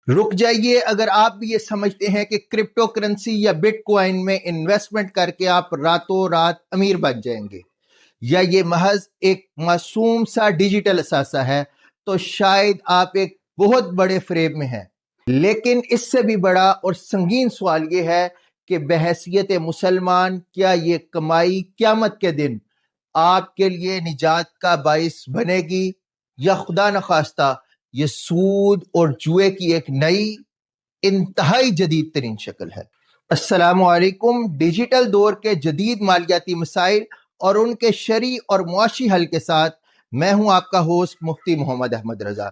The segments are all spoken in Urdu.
رک جائیے، اگر آپ بھی یہ سمجھتے ہیں کہ کرپٹو کرنسی یا بٹ کوائن میں انویسٹمنٹ کر کے آپ راتوں رات امیر بن جائیں گے یا یہ محض ایک معصوم سا ڈیجیٹل اثاثہ ہے، تو شاید آپ ایک بہت بڑے فریب میں ہیں۔ لیکن اس سے بھی بڑا اور سنگین سوال یہ ہے کہ بحیثیت مسلمان کیا یہ کمائی قیامت کے دن آپ کے لیے نجات کا باعث بنے گی، یا خدا نخواستہ یہ سود اور جوئے کی ایک نئی انتہائی جدید ترین شکل ہے۔ السلام علیکم۔ ڈیجیٹل دور کے جدید مالیاتی مسائل اور ان کے شرعی اور معاشی حل کے ساتھ میں ہوں آپ کا ہوسٹ مفتی محمد احمد رضا۔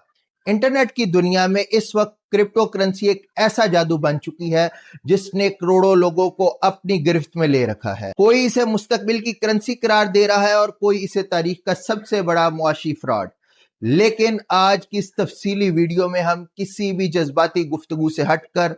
انٹرنیٹ کی دنیا میں اس وقت کرپٹو کرنسی ایک ایسا جادو بن چکی ہے جس نے کروڑوں لوگوں کو اپنی گرفت میں لے رکھا ہے۔ کوئی اسے مستقبل کی کرنسی قرار دے رہا ہے اور کوئی اسے تاریخ کا سب سے بڑا معاشی فراڈ۔ لیکن آج کی اس تفصیلی ویڈیو میں ہم کسی بھی جذباتی گفتگو سے ہٹ کر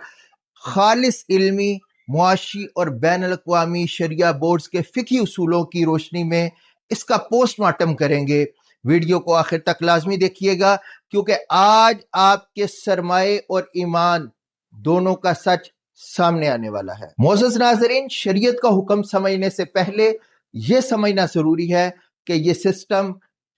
خالص علمی، معاشی اور بین الاقوامی شریعہ بورڈز کے فقہی اصولوں کی روشنی میں اس کا پوسٹ مارٹم کریں گے۔ ویڈیو کو آخر تک لازمی دیکھیے گا، کیونکہ آج آپ کے سرمایے اور ایمان دونوں کا سچ سامنے آنے والا ہے۔ معزز ناظرین، شریعت کا حکم سمجھنے سے پہلے یہ سمجھنا ضروری ہے کہ یہ سسٹم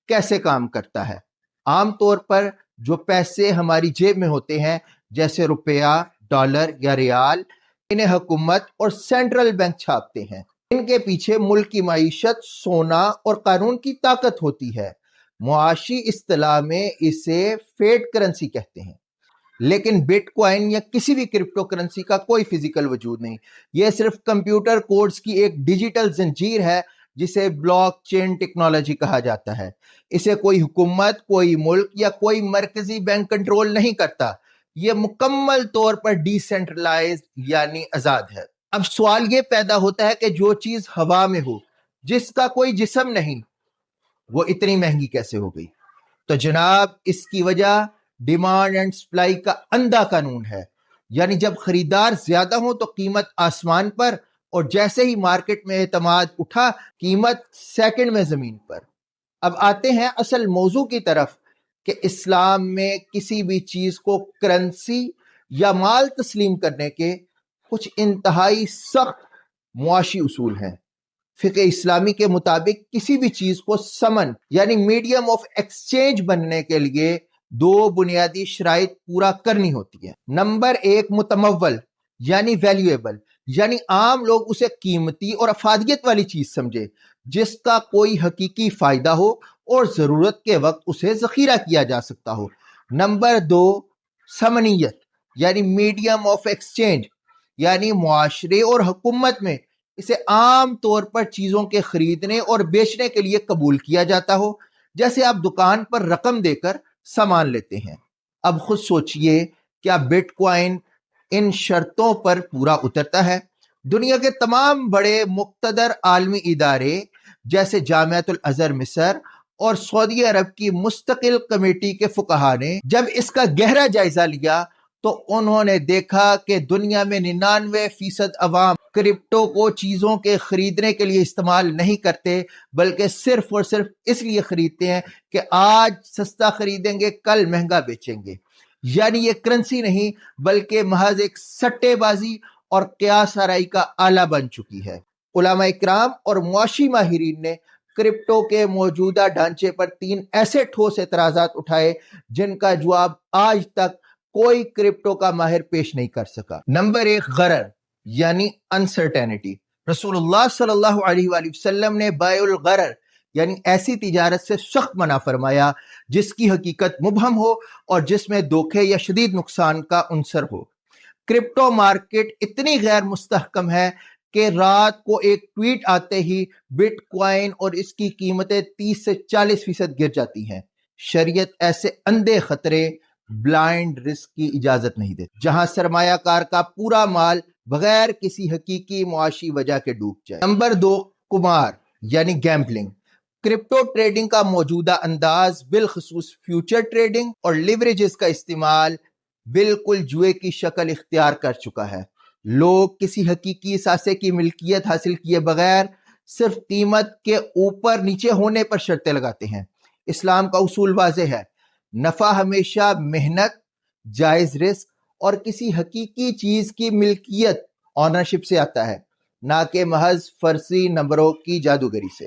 کیسے کام کرتا ہے۔ عام طور پر جو پیسے ہماری جیب میں ہوتے ہیں، جیسے روپیہ، ڈالر یا ریال، انہیں حکومت اور سینٹرل بینک چھاپتے ہیں۔ ان کے پیچھے ملک کی معیشت، سونا اور قانون کی طاقت ہوتی ہے۔ معاشی اصطلاح میں اسے فیٹ کرنسی کہتے ہیں۔ لیکن بٹ کوائن یا کسی بھی کرپٹو کرنسی کا کوئی فزیکل وجود نہیں، یہ صرف کمپیوٹر کوڈز کی ایک ڈیجیٹل زنجیر ہے جسے بلاک چین ٹیکنالوجی کہا جاتا ہے۔ اسے کوئی حکومت، کوئی ملک یا کوئی مرکزی بینک کنٹرول نہیں کرتا۔ یہ مکمل طور پر ڈی سینٹرلائزڈ یعنی آزاد ہے۔ اب سوال یہ پیدا ہوتا ہے کہ جو چیز ہوا میں ہو، جس کا کوئی جسم نہیں، وہ اتنی مہنگی کیسے ہو گئی؟ تو جناب، اس کی وجہ ڈیمانڈ اینڈ سپلائی کا اندھا قانون ہے۔ یعنی جب خریدار زیادہ ہوں تو قیمت آسمان پر، اور جیسے ہی مارکیٹ میں اعتماد اٹھا، قیمت سیکنڈ میں زمین پر۔ اب آتے ہیں اصل موضوع کی طرف کہ اسلام میں کسی بھی چیز کو کرنسی یا مال تسلیم کرنے کے کچھ انتہائی سخت معاشی اصول ہیں۔ فقہ اسلامی کے مطابق کسی بھی چیز کو ثمن یعنی میڈیم آف ایکسچینج بننے کے لیے دو بنیادی شرائط پورا کرنی ہوتی ہے۔ نمبر ایک، متمول یعنی ویلیویبل، یعنی عام لوگ اسے قیمتی اور افادیت والی چیز سمجھے، جس کا کوئی حقیقی فائدہ ہو اور ضرورت کے وقت اسے ذخیرہ کیا جا سکتا ہو۔ نمبر دو، ثمنیت یعنی میڈیم آف ایکسچینج، یعنی معاشرے اور حکومت میں اسے عام طور پر چیزوں کے خریدنے اور بیچنے کے لیے قبول کیا جاتا ہو، جیسے آپ دکان پر رقم دے کر سامان لیتے ہیں۔ اب خود سوچئے، کیا بٹ کوائن ان شرطوں پر پورا اترتا ہے؟ دنیا کے تمام بڑے مقتدر عالمی ادارے جیسے جامعۃ الازہر مصر اور سعودی عرب کی مستقل کمیٹی کے فقہا نے جب اس کا گہرا جائزہ لیا تو انہوں نے دیکھا کہ دنیا میں 99% عوام کرپٹو کو چیزوں کے خریدنے کے لیے استعمال نہیں کرتے، بلکہ صرف اور صرف اس لیے خریدتے ہیں کہ آج سستا خریدیں گے، کل مہنگا بیچیں گے۔ یعنی یہ کرنسی نہیں بلکہ محض ایک سٹے بازی اور قیاس آرائی کا آلہ بن چکی ہے۔ علماء اکرام اور معاشی ماہرین نے کرپٹو کے موجودہ ڈھانچے پر 3 ایسے ٹھوس اعتراضات اٹھائے جن کا جواب آج تک کوئی کرپٹو کا ماہر پیش نہیں کر سکا۔ نمبر 1، غرر یعنی انسرٹینٹی۔ رسول اللہ صلی اللہ علیہ وآلہ وسلم نے بیع الغرر یعنی ایسی تجارت سے سخت منع فرمایا جس کی حقیقت مبہم ہو اور جس میں دھوکے یا شدید نقصان کا عنصر ہو۔ کرپٹو مارکیٹ اتنی غیر مستحکم ہے کہ رات کو ایک ٹویٹ آتے ہی بٹ کوائن اور اس کی قیمتیں 30 سے 40% گر جاتی ہیں۔ شریعت ایسے اندھے خطرے، بلائنڈ رسک کی اجازت نہیں دیتی، جہاں سرمایہ کار کا پورا مال بغیر کسی حقیقی معاشی وجہ کے ڈوب جائے۔ نمبر 2، قمار یعنی گیمبلنگ۔ کرپٹو ٹریڈنگ کا موجودہ انداز، بالخصوص فیوچر ٹریڈنگ اور لیوریجز کا استعمال، بالکل جوئے کی شکل اختیار کر چکا ہے۔ لوگ کسی حقیقی اثاثے کی ملکیت حاصل کیے بغیر صرف قیمت کے اوپر نیچے ہونے پر شرطیں لگاتے ہیں۔ اسلام کا اصول واضح ہے، نفع ہمیشہ محنت، جائز رزق اور کسی حقیقی چیز کی ملکیت آنرشپ سے آتا ہے، نہ کہ محض فرضی نمبروں کی جادوگری سے۔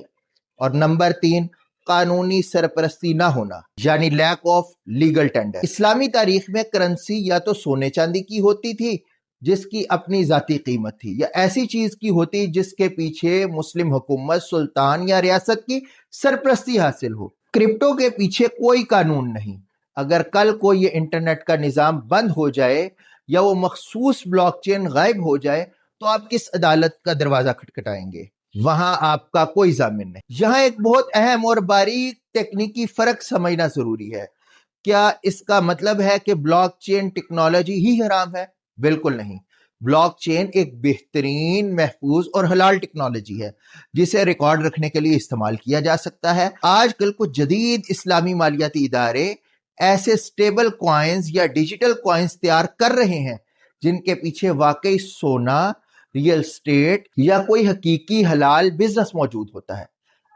اور نمبر 3، قانونی سرپرستی نہ ہونا، یعنی لیک آف لیگل ٹینڈر۔ اسلامی تاریخ میں کرنسی یا تو سونے چاندی کی ہوتی تھی جس کی اپنی ذاتی قیمت تھی، یا ایسی چیز کی ہوتی جس کے پیچھے مسلم حکومت، سلطان یا ریاست کی سرپرستی حاصل ہو۔ کرپٹو کے پیچھے کوئی قانون نہیں۔ اگر کل کو یہ انٹرنیٹ کا نظام بند ہو جائے یا وہ مخصوص بلاک چین غائب ہو جائے تو آپ کس عدالت کا دروازہ کھٹکھٹائیں گے؟ وہاں آپ کا کوئی ضامن نہیں۔ یہاں ایک بہت اہم اور باریک تکنیکی فرق سمجھنا ضروری ہے۔ کیا اس کا مطلب ہے کہ بلاک چین ٹیکنالوجی ہی حرام ہے؟ بالکل نہیں۔ بلاک چین ایک بہترین، محفوظ اور حلال ٹیکنالوجی ہے جسے ریکارڈ رکھنے کے لیے استعمال کیا جا سکتا ہے۔ آج کل کچھ جدید اسلامی مالیاتی ادارے ایسے سٹیبل کوائنز یا ڈیجیٹل کوائنز تیار کر رہے ہیں جن کے پیچھے واقعی سونا، ریل اسٹیٹ یا کوئی حقیقی حلال بزنس موجود ہوتا ہے۔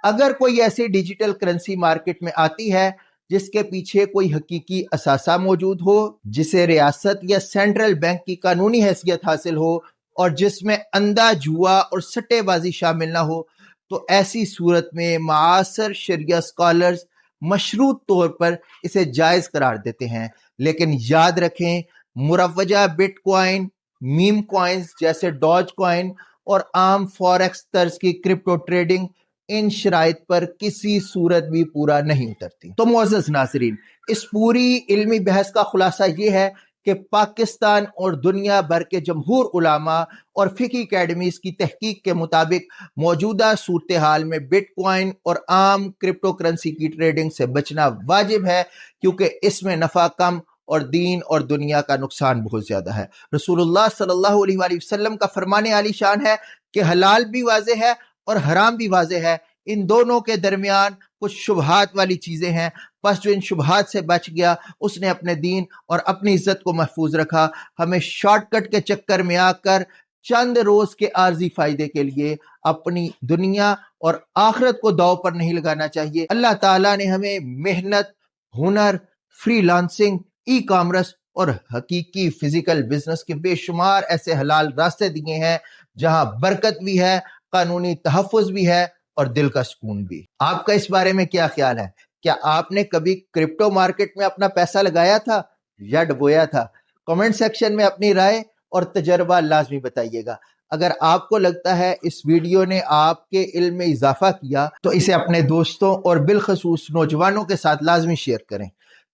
اگر کوئی ایسی ڈیجیٹل کرنسی مارکیٹ میں آتی ہے جس کے پیچھے کوئی حقیقی اثاثہ موجود ہو، جسے ریاست یا سینٹرل بینک کی قانونی حیثیت حاصل ہو اور جس میں اندھا جوا اور سٹے بازی شامل نہ ہو، تو ایسی صورت میں معاصر شریعہ اسکالرز مشروط طور پر اسے جائز قرار دیتے ہیں۔ لیکن یاد رکھیں، مروجہ بٹ کوائن، میم کوائنز جیسے ڈوج کوائن اور عام فوریکس طرز کی کرپٹو ٹریڈنگ ان شرائط پر کسی صورت بھی پورا نہیں اترتی۔ تو معزز ناظرین، اس پوری علمی بحث کا خلاصہ یہ ہے کہ پاکستان اور دنیا بھر کے جمہور علماء اور فقہی اکیڈمیز کی تحقیق کے مطابق موجودہ صورتحال میں بٹ کوائن اور عام کرپٹو کرنسی کی ٹریڈنگ سے بچنا واجب ہے، کیونکہ اس میں نفع کم اور دین اور دنیا کا نقصان بہت زیادہ ہے۔ رسول اللہ صلی اللہ علیہ وآلہ وسلم کا فرمان عالی شان ہے کہ حلال بھی واضح ہے اور حرام بھی واضح ہے، ان دونوں کے درمیان کچھ شبہات والی چیزیں ہیں، پس جو ان شبہات سے بچ گیا اس نے اپنے دین اور اپنی عزت کو محفوظ رکھا۔ ہمیں شارٹ کٹ کے چکر میں آ کر چند روز کے عارضی فائدے کے لیے اپنی دنیا اور آخرت کو داؤ پر نہیں لگانا چاہیے۔ اللہ تعالیٰ نے ہمیں محنت، ہنر، فری لانسنگ، ای کامرس اور حقیقی فزیکل بزنس کے بے شمار ایسے حلال راستے دیے ہیں جہاں برکت بھی ہے، قانونی تحفظ بھی ہے اور دل کا سکون بھی۔ آپ کا اس بارے میں کیا خیال ہے؟ کیا آپ نے کبھی کرپٹو مارکیٹ میں اپنا پیسہ لگایا تھا یا ڈبویا تھا؟ کمنٹ سیکشن میں اپنی رائے اور تجربہ لازمی بتائیے گا۔ اگر آپ کو لگتا ہے اس ویڈیو نے آپ کے علم میں اضافہ کیا تو اسے اپنے دوستوں اور بالخصوص نوجوانوں کے ساتھ لازمی شیئر کریں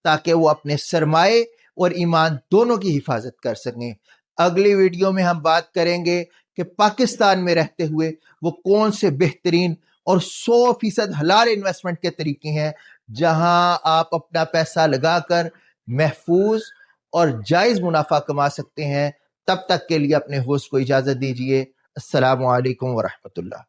تاکہ وہ اپنے سرمایے اور ایمان دونوں کی حفاظت کر سکیں۔ اگلی ویڈیو میں ہم بات کریں گے کہ پاکستان میں رہتے ہوئے وہ کون سے بہترین اور 100% حلال انویسٹمنٹ کے طریقے ہیں جہاں آپ اپنا پیسہ لگا کر محفوظ اور جائز منافع کما سکتے ہیں۔ تب تک کے لیے اپنے ہوسٹ کو اجازت دیجیے۔ السلام علیکم ورحمۃ اللہ۔